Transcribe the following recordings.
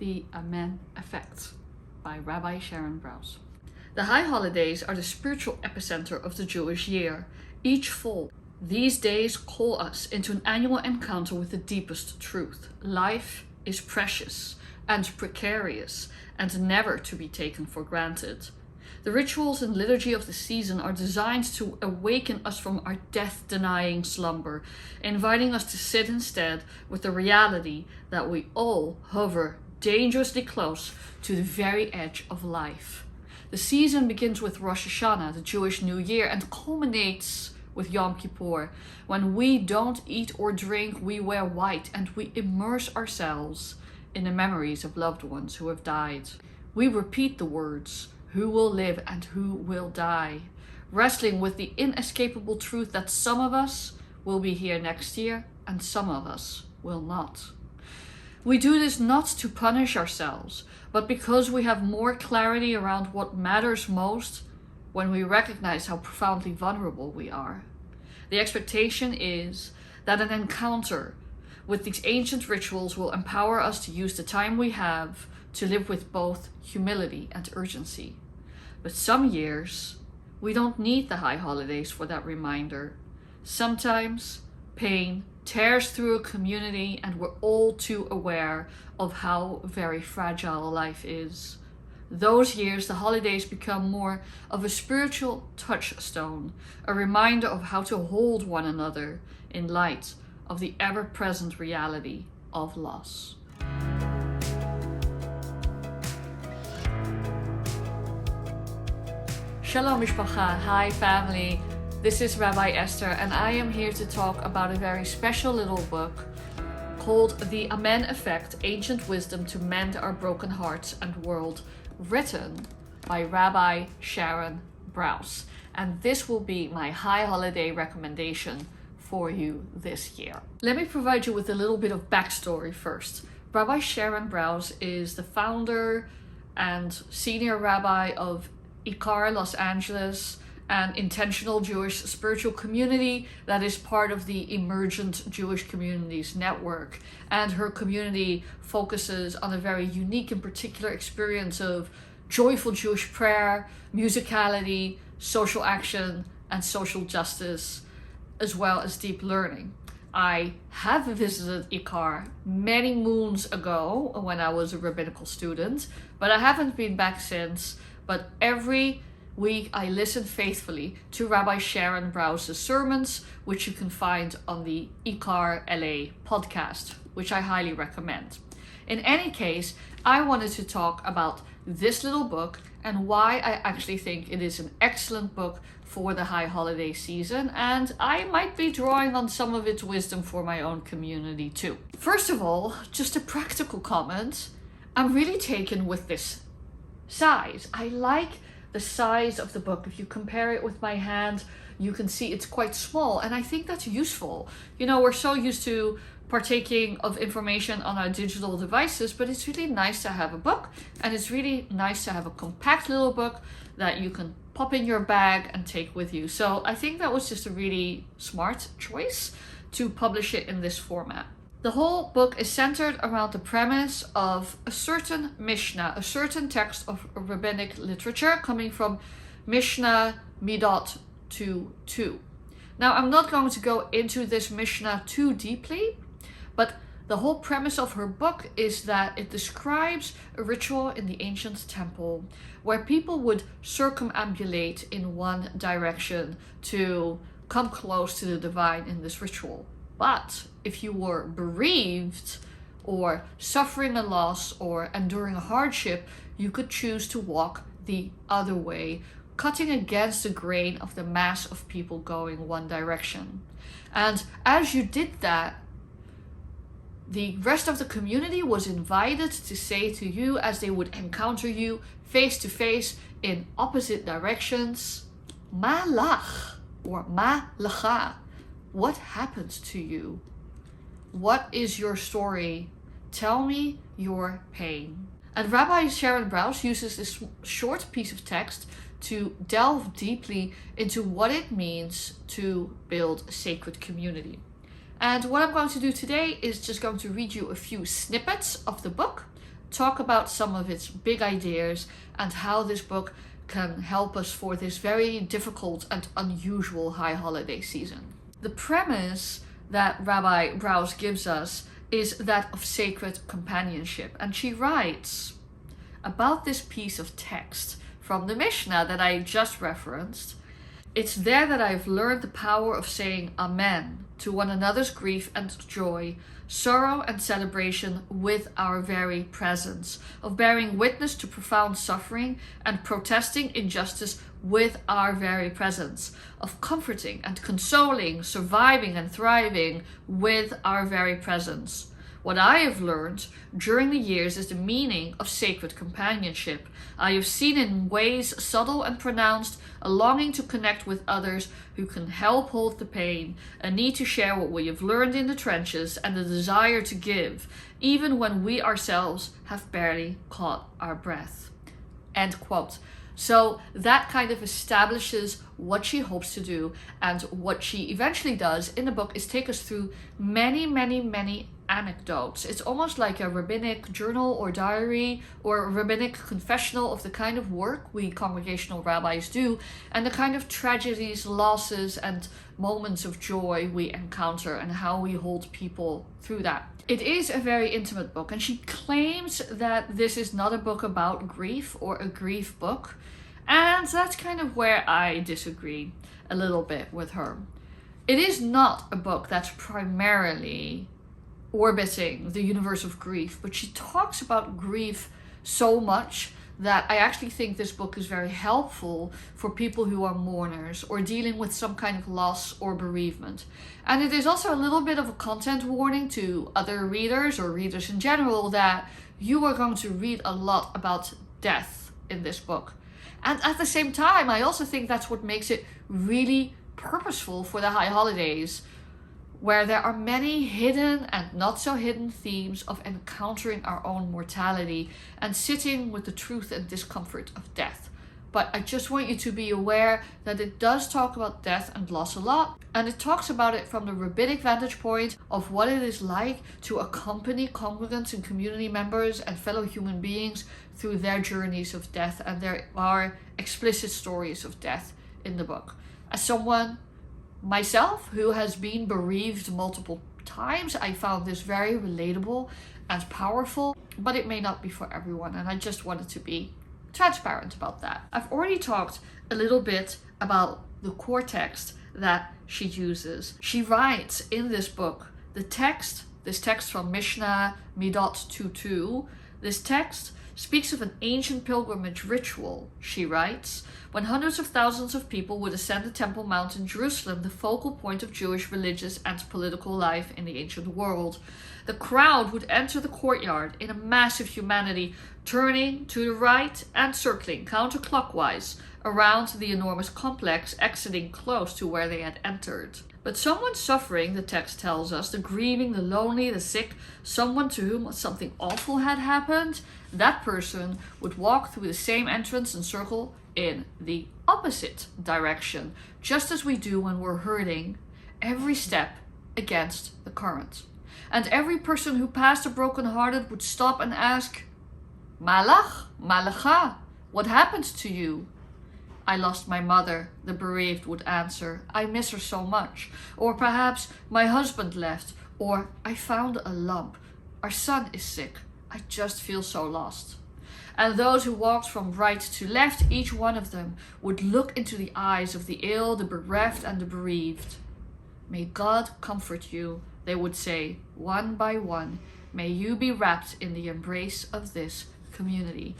The Amen Effect by Rabbi Sharon Brous. The high holidays are the spiritual epicenter of the Jewish year. Each fall, these days call us into an annual encounter with the deepest truth. Life is precious and precarious and never to be taken for granted. The rituals and liturgy of the season are designed to awaken us from our death-denying slumber, inviting us to sit instead with the reality that we all hover dangerously close to the very edge of life. The season begins with Rosh Hashanah, the Jewish New Year, and culminates with Yom Kippur. When we don't eat or drink, we wear white and we immerse ourselves in the memories of loved ones who have died. We repeat the words, who will live and who will die, wrestling with the inescapable truth that some of us will be here next year and some of us will not. We do this not to punish ourselves, but because we have more clarity around what matters most when we recognize how profoundly vulnerable we are. The expectation is that an encounter with these ancient rituals will empower us to use the time we have to live with both humility and urgency. But some years, we don't need the high holidays for that reminder. Sometimes pain tears through a community and we're all too aware of how very fragile life is. Those years, the holidays become more of a spiritual touchstone, a reminder of how to hold one another in light of the ever-present reality of loss. Shalom Mishpacha, hi family, this is Rabbi Esther and I am here to talk about a very special little book called The Amen Effect, Ancient Wisdom to Mend Our Broken Hearts and World, written by Rabbi Sharon Brous. And this will be my high holiday recommendation for you this year. Let me provide you with a little bit of backstory first. Rabbi Sharon Brous is the founder and senior rabbi of inquires Los Angeles, an intentional Jewish spiritual community that is part of the Emergent Jewish Communities Network. And her community focuses on a very unique and particular experience of joyful Jewish prayer, musicality, social action, and social justice, as well as deep learning. I have visited Ikar many moons ago when I was a rabbinical student, but I haven't been back since. But every week I listen faithfully to Rabbi Sharon Brous' sermons, which you can find on the Ikar LA podcast, which I highly recommend. In any case, I wanted to talk about this little book and why I actually think it is an excellent book for the high holiday season, and I might be drawing on some of its wisdom for my own community too. First of all, just a practical comment. I'm really taken with this size. I like the size of the book. If you compare it with my hand, you can see it's quite small, and I think that's useful. You know, we're so used to partaking of information on our digital devices, but it's really nice to have a book, and it's really nice to have a compact little book that you can pop in your bag and take with you. So I think that was just a really smart choice to publish it in this format. The whole book is centered around the premise of a certain Mishnah, a certain text of rabbinic literature coming from Mishnah Midot 2:2. Now, I'm not going to go into this Mishnah too deeply, but the whole premise of her book is that it describes a ritual in the ancient temple where people would circumambulate in one direction to come close to the divine in this ritual. But if you were bereaved or suffering a loss or enduring a hardship, you could choose to walk the other way, cutting against the grain of the mass of people going one direction. And as you did that, the rest of the community was invited to say to you, as they would encounter you face to face in opposite directions, Ma lach, or Ma lacha. What happened to you? What is your story? Tell me your pain. And Rabbi Sharon Brous uses this short piece of text to delve deeply into what it means to build a sacred community. And what I'm going to do today is just going to read you a few snippets of the book, talk about some of its big ideas and how this book can help us for this very difficult and unusual high holiday season. The premise that Rabbi Brous gives us is that of sacred companionship, and she writes about this piece of text from the Mishnah that I just referenced. It's there that I've learned the power of saying Amen to one another's grief and joy, sorrow and celebration with our very presence, of bearing witness to profound suffering and protesting injustice with our very presence, of comforting and consoling, surviving and thriving with our very presence. What I have learned during the years is the meaning of sacred companionship. I have seen in ways subtle and pronounced a longing to connect with others who can help hold the pain, a need to share what we have learned in the trenches, and a desire to give, even when we ourselves have barely caught our breath. End quote. So that kind of establishes what she hopes to do, and what she eventually does in the book is take us through many anecdotes. It's almost like a rabbinic journal or diary or a rabbinic confessional of the kind of work we congregational rabbis do and the kind of tragedies, losses, and moments of joy we encounter and how we hold people through that. It is a very intimate book, and she claims that this is not a book about grief or a grief book, and that's kind of where I disagree a little bit with her. It is not a book that's primarily orbiting the universe of grief, but she talks about grief so much that I actually think this book is very helpful for people who are mourners or dealing with some kind of loss or bereavement. And it is also a little bit of a content warning to other readers or readers in general that you are going to read a lot about death in this book. And at the same time, I also think that's what makes it really purposeful for the high holidays, where there are many hidden and not so hidden themes of encountering our own mortality and sitting with the truth and discomfort of death. But I just want you to be aware that it does talk about death and loss a lot, and it talks about it from the rabbinic vantage point of what it is like to accompany congregants and community members and fellow human beings through their journeys of death, and there are explicit stories of death in the book. As someone myself who has been bereaved multiple times, I found this very relatable and powerful, but it may not be for everyone, and I just wanted to be transparent about that. I've already talked a little bit about the core text that she uses. She writes in this book, this text from Mishnah Midot 2:2, this text speaks of an ancient pilgrimage ritual. She writes, when hundreds of thousands of people would ascend the Temple Mount in Jerusalem, the focal point of Jewish religious and political life in the ancient world. The crowd would enter the courtyard in a mass of humanity, turning to the right and circling counterclockwise around the enormous complex, exiting close to where they had entered. But someone suffering, the text tells us, the grieving, the lonely, the sick, someone to whom something awful had happened, that person would walk through the same entrance and circle in the opposite direction, just as we do when we're hurting, every step against the current. And every person who passed a brokenhearted would stop and ask, Malach, Malacha, what happened to you? I lost my mother, the bereaved would answer. I miss her so much. Or perhaps my husband left. Or I found a lump. Our son is sick. I just feel so lost. And those who walked from right to left, each one of them would look into the eyes of the ill, the bereft, and the bereaved. May God comfort you, they would say, one by one. May you be wrapped in the embrace of this community.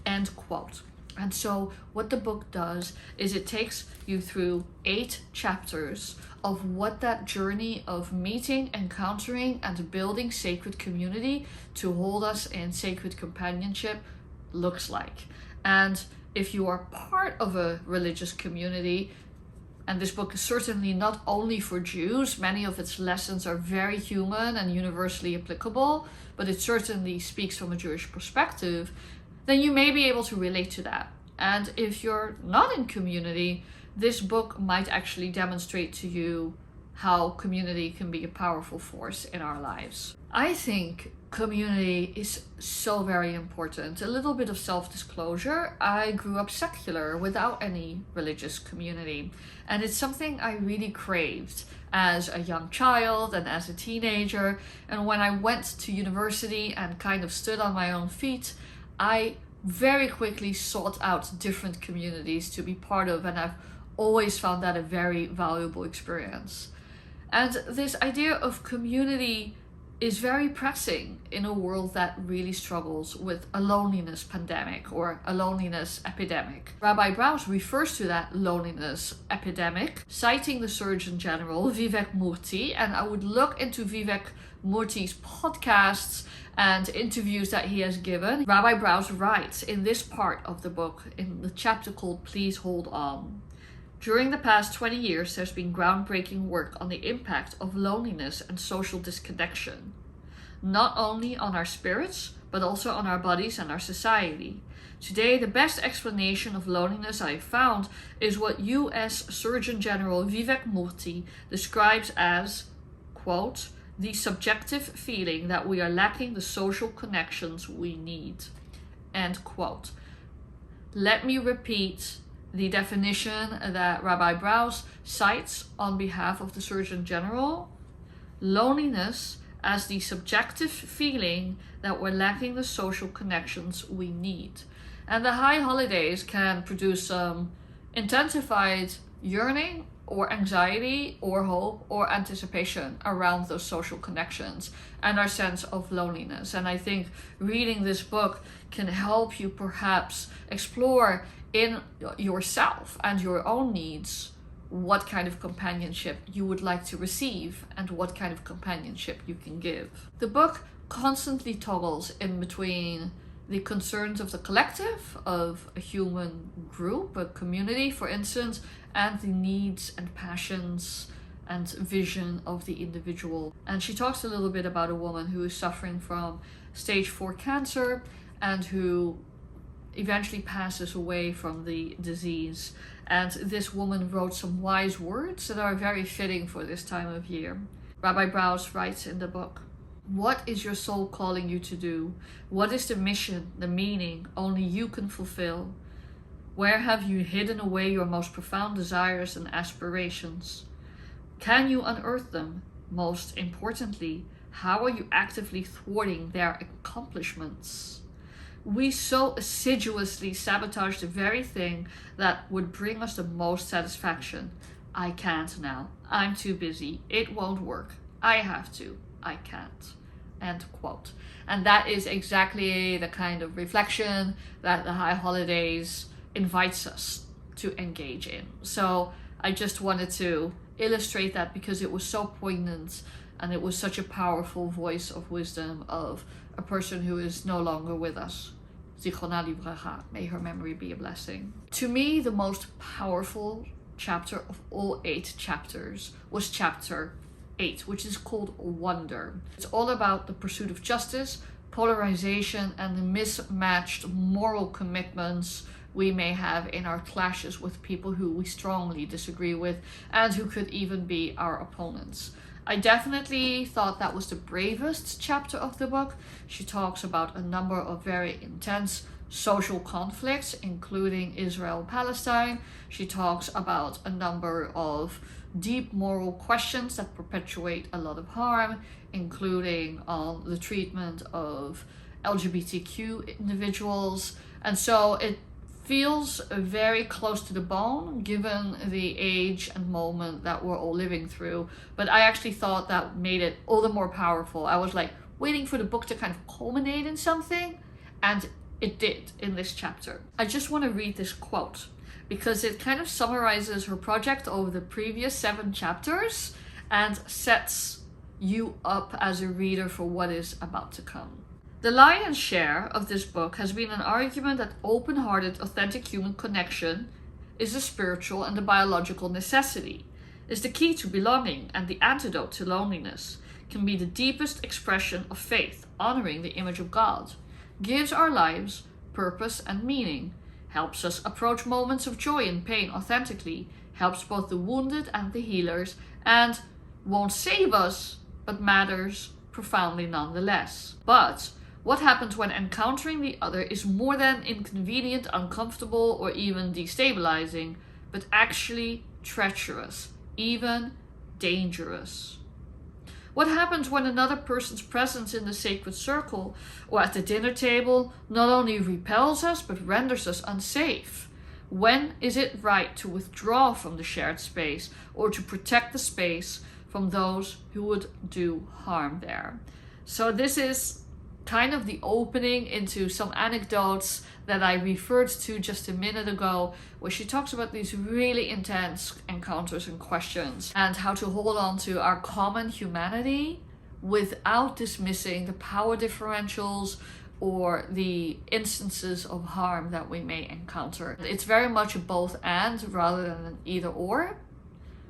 End quote. And so what the book does is it takes you through 8 chapters of what that journey of meeting, encountering, and building sacred community to hold us in sacred companionship looks like. And if you are part of a religious community, and this book is certainly not only for Jews, many of its lessons are very human and universally applicable, but it certainly speaks from a Jewish perspective, then you may be able to relate to that. And if you're not in community, this book might actually demonstrate to you how community can be a powerful force in our lives. I think community is so very important. A little bit of self-disclosure. I grew up secular without any religious community, and it's something I really craved as a young child and as a teenager. And when I went to university and kind of stood on my own feet, I very quickly sought out different communities to be part of, and I've always found that a very valuable experience. And this idea of community is very pressing in a world that really struggles with a loneliness pandemic or a loneliness epidemic. Rabbi Brous refers to that loneliness epidemic, citing the Surgeon General, Vivek Murthy, and I would look into Vivek Murthy's podcasts and interviews that he has given. Rabbi Brous writes in this part of the book, in the chapter called Please Hold On. During the past 20 years, there's been groundbreaking work on the impact of loneliness and social disconnection, not only on our spirits, but also on our bodies and our society. Today, the best explanation of loneliness I have found is what US Surgeon General Vivek Murthy describes as, quote, the subjective feeling that we are lacking the social connections we need, end quote. Let me repeat the definition that Rabbi Brous cites on behalf of the Surgeon General: loneliness as the subjective feeling that we're lacking the social connections we need. And the high holidays can produce some intensified yearning or anxiety or hope or anticipation around those social connections and our sense of loneliness. And I think reading this book can help you perhaps explore in yourself and your own needs what kind of companionship you would like to receive and what kind of companionship you can give. The book constantly toggles in between the concerns of the collective, of a human group, a community, for instance, and the needs and passions and vision of the individual. And she talks a little bit about a woman who is suffering from stage 4 cancer and who eventually passes away from the disease. And this woman wrote some wise words that are very fitting for this time of year. Rabbi Brous writes in the book, what is your soul calling you to do? What is the mission, the meaning only you can fulfill? Where have you hidden away your most profound desires and aspirations? Can you unearth them? Most importantly, how are you actively thwarting their accomplishments? We so assiduously sabotage the very thing that would bring us the most satisfaction. I can't now. I'm too busy. It won't work. I have to. I can't. End quote. And that is exactly the kind of reflection that the high holidays invites us to engage in. So I just wanted to illustrate that because it was so poignant and it was such a powerful voice of wisdom of a person who is no longer with us. Zichrona livracha, may her memory be a blessing. To me, the most powerful chapter of all 8 chapters was chapter 8, which is called Wonder. It's all about the pursuit of justice, polarization, and the mismatched moral commitments we may have in our clashes with people who we strongly disagree with and who could even be our opponents. I definitely thought that was the bravest chapter of the book. She talks about a number of very intense social conflicts, including Israel-Palestine. She talks about a number of deep moral questions that perpetuate a lot of harm, including on the treatment of LGBTQ individuals. And so it feels very close to the bone given the age and moment that we're all living through. But I actually thought that made it all the more powerful. I was like waiting for the book to kind of culminate in something, and it did in this chapter. I just want to read this quote because it kind of summarizes her project over the previous 7 chapters and sets you up as a reader for what is about to come. The lion's share of this book has been an argument that open-hearted, authentic human connection is a spiritual and a biological necessity, is the key to belonging and the antidote to loneliness, can be the deepest expression of faith, honoring the image of God, gives our lives purpose and meaning, helps us approach moments of joy and pain authentically, helps both the wounded and the healers, and won't save us, but matters profoundly nonetheless. But what happens when encountering the other is more than inconvenient, uncomfortable, or even destabilizing, but actually treacherous, even dangerous? What happens when another person's presence in the sacred circle or at the dinner table not only repels us but renders us unsafe? When is it right to withdraw from the shared space or to protect the space from those who would do harm there? So this is kind of the opening into some anecdotes that I referred to just a minute ago, where she talks about these really intense encounters and questions and how to hold on to our common humanity without dismissing the power differentials or the instances of harm that we may encounter. It's very much a both and rather than an either or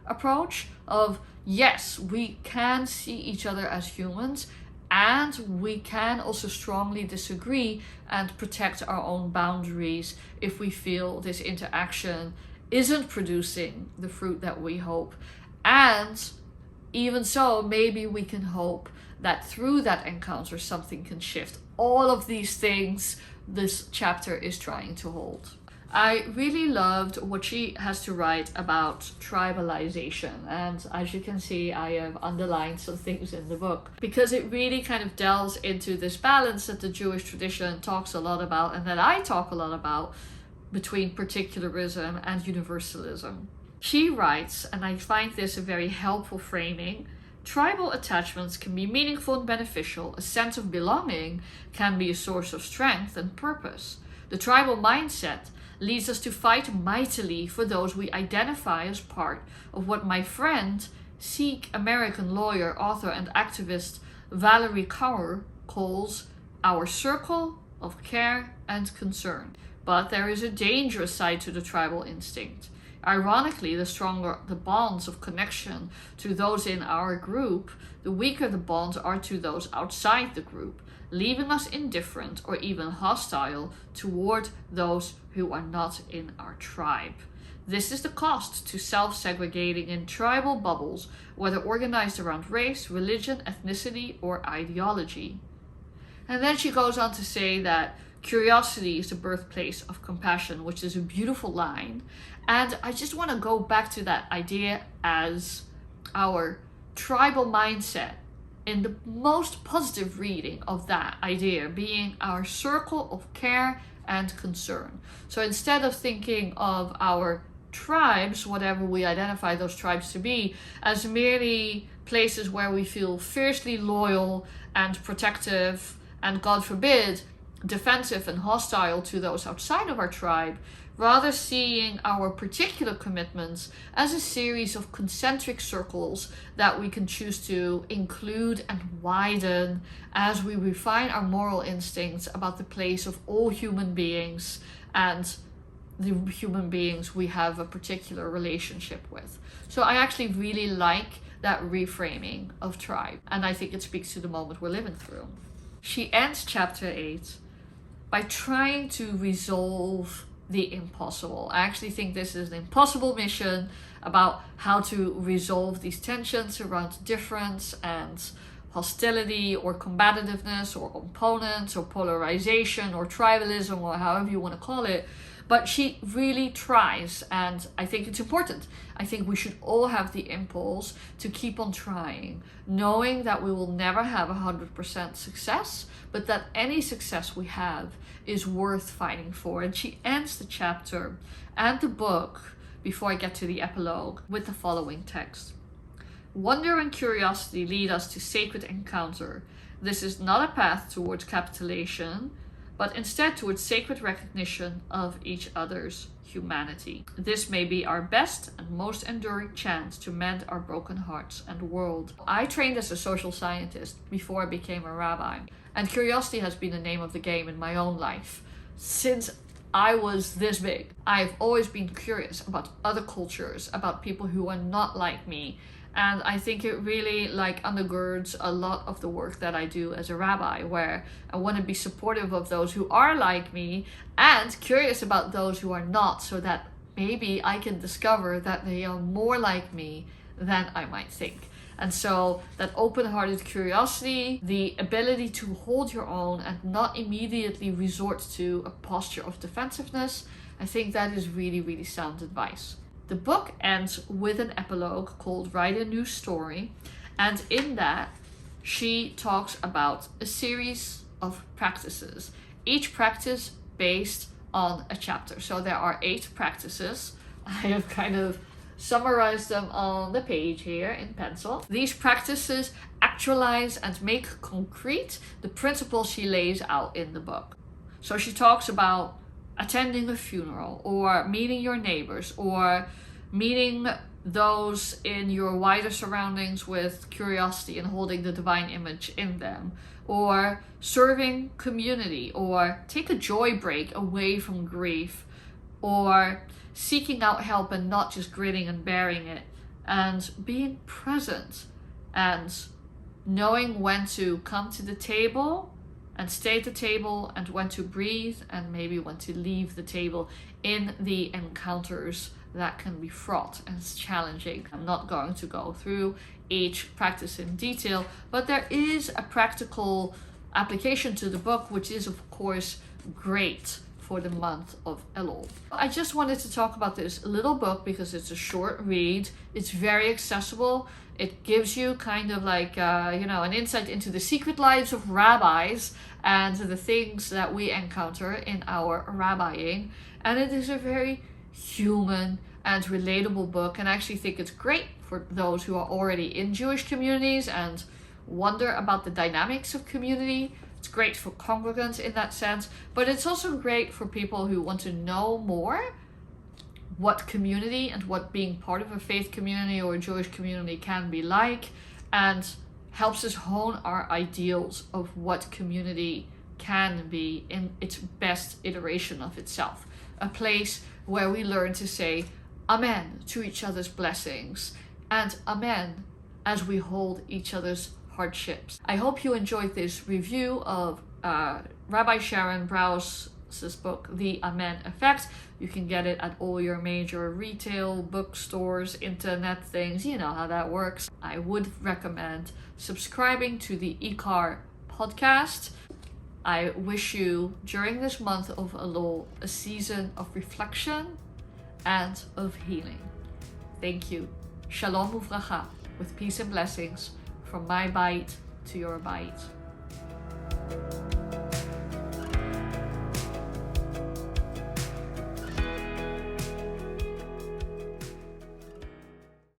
approach of, yes, we can see each other as humans, and we can also strongly disagree and protect our own boundaries if we feel this interaction isn't producing the fruit that we hope. And even so, maybe we can hope that through that encounter something can shift. All of these things this chapter is trying to hold. I really loved what she has to write about tribalization, and as you can see, I have underlined some things in the book because it really kind of delves into this balance that the Jewish tradition talks a lot about and that I talk a lot about between particularism and universalism. She writes, and I find this a very helpful framing, tribal attachments can be meaningful and beneficial. A sense of belonging can be a source of strength and purpose. The tribal mindset leads us to fight mightily for those we identify as part of what my friend, Sikh American lawyer, author, and activist Valerie Kaur calls our circle of care and concern. But there is a dangerous side to the tribal instinct. Ironically, the stronger the bonds of connection to those in our group, the weaker the bonds are to those outside the group, leaving us indifferent or even hostile toward those who are not in our tribe. This is the cost to self-segregating in tribal bubbles, whether organized around race, religion, ethnicity, or ideology. And then she goes on to say that curiosity is the birthplace of compassion, which is a beautiful line. And I just want to go back to that idea as our tribal mindset in the most positive reading of that idea being our circle of care and concern. So instead of thinking of our tribes, whatever we identify those tribes to be, as merely places where we feel fiercely loyal and protective and, God forbid, defensive and hostile to those outside of our tribe, rather seeing our particular commitments as a series of concentric circles that we can choose to include and widen as we refine our moral instincts about the place of all human beings and the human beings we have a particular relationship with. So I actually really like that reframing of tribe, and I think it speaks to the moment we're living through. She ends chapter 8 by trying to resolve the impossible. I actually think this is an impossible mission about how to resolve these tensions around difference and hostility or combativeness or opponents or polarization or tribalism or however you want to call it. But she really tries, and I think it's important. I think we should all have the impulse to keep on trying, knowing that we will never have 100% success, but that any success we have is worth fighting for. And she ends the chapter and the book, before I get to the epilogue, with the following text. Wonder and curiosity lead us to sacred encounter. This is not a path towards capitulation, but instead towards sacred recognition of each other's humanity. This may be our best and most enduring chance to mend our broken hearts and world. I trained as a social scientist before I became a rabbi, and curiosity has been the name of the game in my own life. Since I was this big, I've always been curious about other cultures, about people who are not like me. And I think it really undergirds a lot of the work that I do as a rabbi, where I want to be supportive of those who are like me and curious about those who are not, so that maybe I can discover that they are more like me than I might think. And so that open-hearted curiosity, the ability to hold your own and not immediately resort to a posture of defensiveness, I think that is really, really sound advice. The book ends with an epilogue called Write a New Story. And in that, she talks about a series of practices, each practice based on a chapter. So there are 8 practices. I have kind of summarized them on the page here in pencil. These practices actualize and make concrete the principles she lays out in the book. So she talks about attending a funeral, or meeting your neighbors, or meeting those in your wider surroundings with curiosity and holding the divine image in them, or serving community, or take a joy break away from grief, or seeking out help and not just gritting and bearing it, and being present and knowing when to come to the table and stay at the table, and when to breathe and maybe when to leave the table in the encounters that can be fraught and challenging. I'm not going to go through each practice in detail, but there is a practical application to the book, which is of course great for the month of Elul. I just wanted to talk about this little book because it's a short read. It's very accessible. It gives you kind of like, an insight into the secret lives of rabbis and the things that we encounter in our rabbiing. And it is a very human and relatable book. And I actually think it's great for those who are already in Jewish communities and wonder about the dynamics of community. It's great for congregants in that sense, but it's also great for people who want to know more what community and what being part of a faith community or a Jewish community can be like, and helps us hone our ideals of what community can be in its best iteration of itself. A place where we learn to say Amen to each other's blessings and Amen as we hold each other's hardships. I hope you enjoyed this review of Rabbi Sharon Brous' book, The Amen Effect. You can get it at all your major retail bookstores, internet things, you know how that works. I would recommend subscribing to the Inquires podcast. I wish you, during this month of Elul, a season of reflection and of healing. Thank you. Shalom uvracha, with peace and blessings, from my bite to your bite.